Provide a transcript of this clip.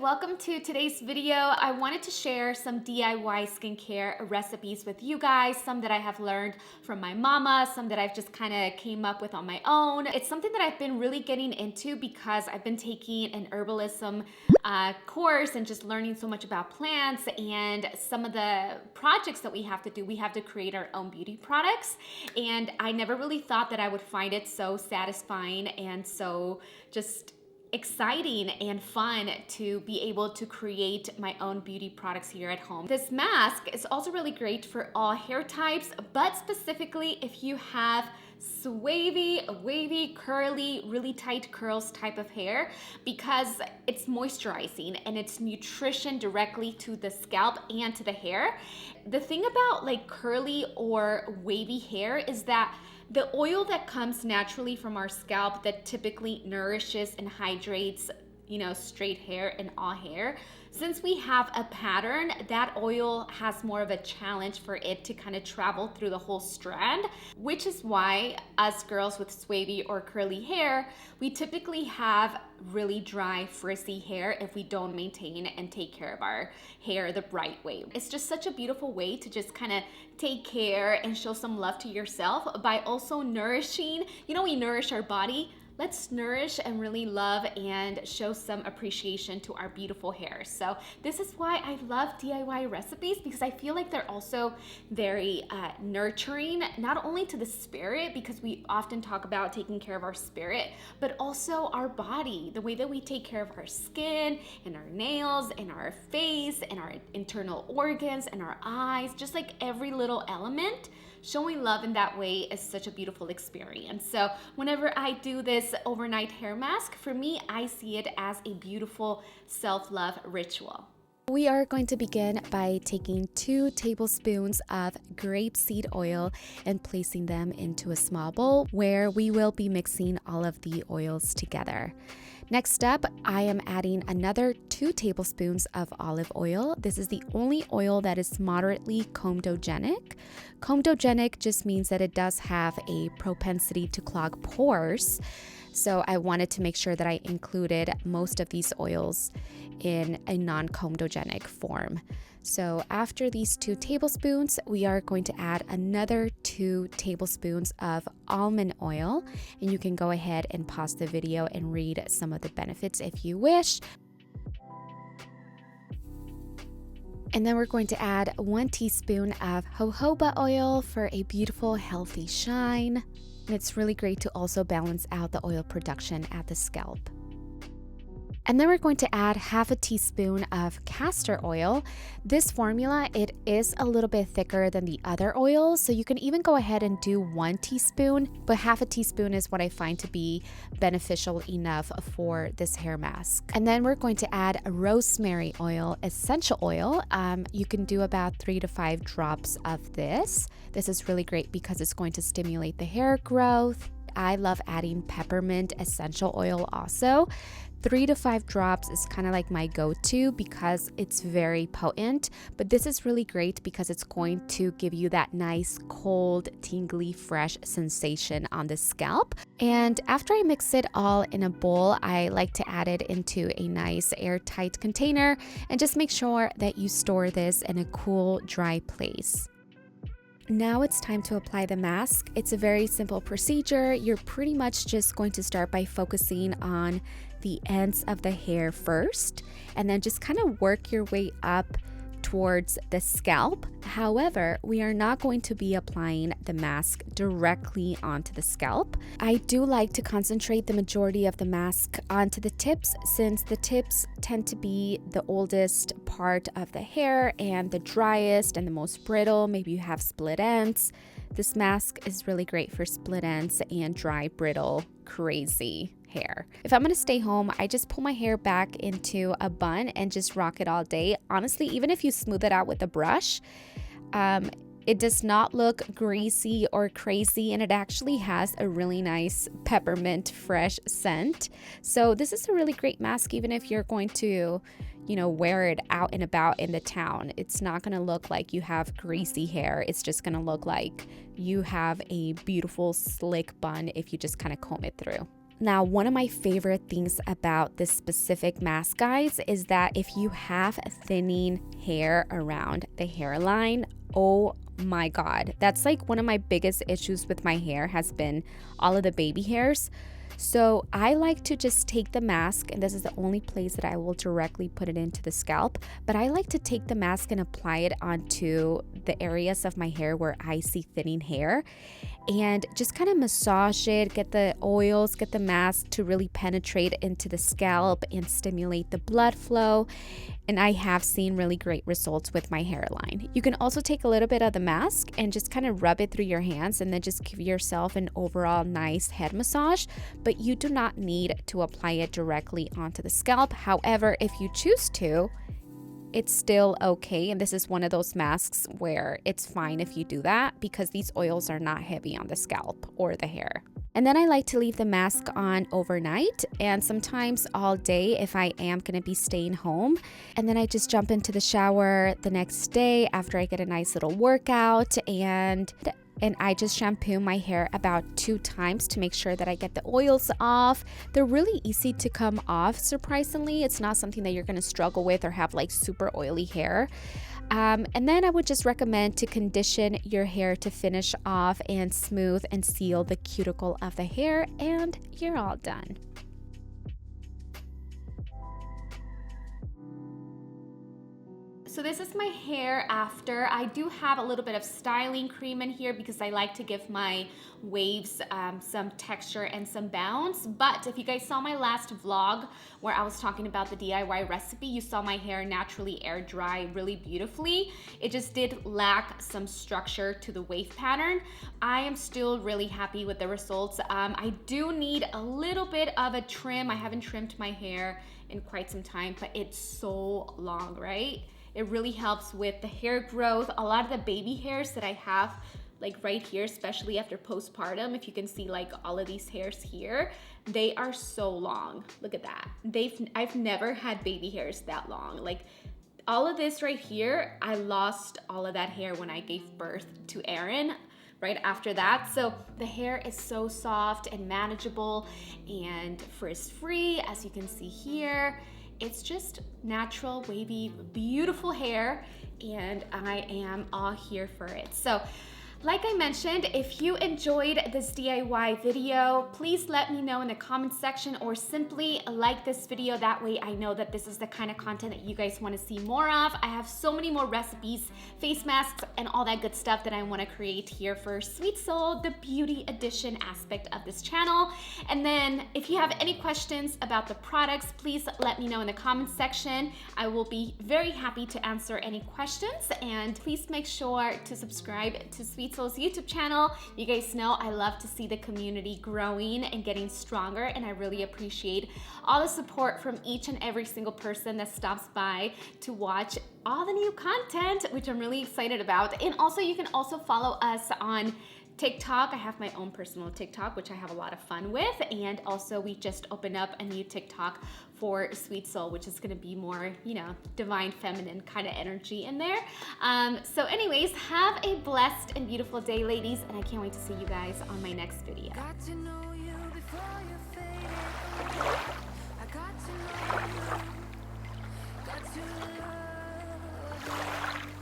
welcome to today's video. I wanted to share some DIY skincare recipes with you guys, some that I have learned from my mama, some that I've just kind of came up with on my own. It's something that I've been really getting into because I've been taking an herbalism course and just learning so much about plants and some of the projects that we have to do. We have to create our own beauty products, and I never really thought that I would find it so satisfying and so just exciting and fun to be able to create my own beauty products here at home. This mask is also really great for all hair types, but specifically if you have wavy, curly, really tight curls type of hair, because it's moisturizing and it's nutrition directly to the scalp and to the hair. The thing about like curly or wavy hair is that the oil that comes naturally from our scalp that typically nourishes and hydrates, straight hair and all hair, since we have a pattern, that oil has more of a challenge for it to kind of travel through the whole strand, which is why us girls with wavy or curly hair, we typically have really dry, frizzy hair if we don't maintain and take care of our hair the right way. It's just such a beautiful way to just kind of take care and show some love to yourself by also nourishing. We nourish our body. Let's nourish and really love and show some appreciation to our beautiful hair. So this is why I love DIY recipes, because I feel like they're also very nurturing, not only to the spirit, because we often talk about taking care of our spirit, but also our body, the way that we take care of our skin and our nails and our face and our internal organs and our eyes, just like every little element. Showing love in that way is such a beautiful experience. So whenever I do this overnight hair mask, for me, I see it as a beautiful self-love ritual. We are going to begin by taking 2 tablespoons of grapeseed oil and placing them into a small bowl where we will be mixing all of the oils together. Next up, I am adding another 2 tablespoons of olive oil. This is the only oil that is moderately comedogenic. Comedogenic just means that it does have a propensity to clog pores. So I wanted to make sure that I included most of these oils in a non-comedogenic form. So after these 2 tablespoons, we are going to add another 2 tablespoons of almond oil. And you can go ahead and pause the video and read some of the benefits if you wish. And then we're going to add 1 teaspoon of jojoba oil for a beautiful, healthy shine. And it's really great to also balance out the oil production at the scalp. And then we're going to add half a teaspoon of castor oil. This formula, it is a little bit thicker than the other oils, so you can even go ahead and do 1 teaspoon, but half a teaspoon is what I find to be beneficial enough for this hair mask. And then we're going to add rosemary oil, essential oil. You can do about 3 to 5 drops of this. This is really great because it's going to stimulate the hair growth. I love adding peppermint essential oil also. 3 to 5 drops is kind of like my go-to because it's very potent, but this is really great because it's going to give you that nice, cold, tingly, fresh sensation on the scalp. And after I mix it all in a bowl, I like to add it into a nice airtight container and just make sure that you store this in a cool, dry place. Now it's time to apply the mask. It's a very simple procedure. You're pretty much just going to start by focusing on the ends of the hair first, and then just kind of work your way up towards the scalp. However, we are not going to be applying the mask directly onto the scalp. I do like to concentrate the majority of the mask onto the tips, since the tips tend to be the oldest part of the hair and the driest and the most brittle. Maybe you have split ends. This mask is really great for split ends and dry, brittle, crazy hair. If I'm gonna stay home, I just pull my hair back into a bun and just rock it all day. Honestly, even if you smooth it out with a brush, it does not look greasy or crazy, and it actually has a really nice peppermint fresh scent. So this is a really great mask even if you're going to, wear it out and about in the town. It's not gonna look like you have greasy hair. It's just gonna look like you have a beautiful slick bun if you just kind of comb it through. Now, one of my favorite things about this specific mask, guys, is that if you have thinning hair around the hairline, oh my God, that's like one of my biggest issues with my hair has been all of the baby hairs. So I like to just take the mask, and this is the only place that I will directly put it into the scalp, but I like to take the mask and apply it onto the areas of my hair where I see thinning hair, and just kind of massage it, get the oils, get the mask to really penetrate into the scalp and stimulate the blood flow. And I have seen really great results with my hairline. You can also take a little bit of the mask and just kind of rub it through your hands and then just give yourself an overall nice head massage, but you do not need to apply it directly onto the scalp. However, if you choose to, it's still okay. And this is one of those masks where it's fine if you do that because these oils are not heavy on the scalp or the hair. And then I like to leave the mask on overnight and sometimes all day if I am going to be staying home. And then I just jump into the shower the next day after I get a nice little workout, and I just shampoo my hair about 2 times to make sure that I get the oils off. They're really easy to come off, surprisingly. It's not something that you're going to struggle with or have like super oily hair. And then I would just recommend to condition your hair to finish off and smooth and seal the cuticle of the hair, and you're all done. So this is my hair after. I do have a little bit of styling cream in here because I like to give my waves some texture and some bounce. But if you guys saw my last vlog where I was talking about the DIY recipe, you saw my hair naturally air dry really beautifully. It just did lack some structure to the wave pattern. I am still really happy with the results. I do need a little bit of a trim. I haven't trimmed my hair in quite some time, but it's so long, right? It really helps with the hair growth. A lot of the baby hairs that I have, like right here, especially after postpartum, if you can see like all of these hairs here, they are so long. Look at that. I've never had baby hairs that long. Like all of this right here, I lost all of that hair when I gave birth to Aaron right after that. So the hair is so soft and manageable and frizz-free, as you can see here. It's just natural, wavy, beautiful hair, and I am all here for it. So, like I mentioned, if you enjoyed this DIY video, please let me know in the comment section or simply like this video. That way I know that this is the kind of content that you guys want to see more of. I have so many more recipes, face masks, and all that good stuff that I want to create here for Sweet Soul, the beauty edition aspect of this channel. And then if you have any questions about the products, please let me know in the comment section. I will be very happy to answer any questions, and please make sure to subscribe to Sweet Soul's YouTube channel. You guys know I love to see the community growing and getting stronger, and I really appreciate all the support from each and every single person that stops by to watch all the new content, which I'm really excited about. And also, you can also follow us on TikTok. I have my own personal TikTok, which I have a lot of fun with. And also we just opened up a new TikTok for Sweet Soul, which is gonna be more, you know, divine feminine kind of energy in there. So anyways, have a blessed and beautiful day, ladies. And I can't wait to see you guys on my next video. Got to know you before you fade. I got to know you. Got to love you.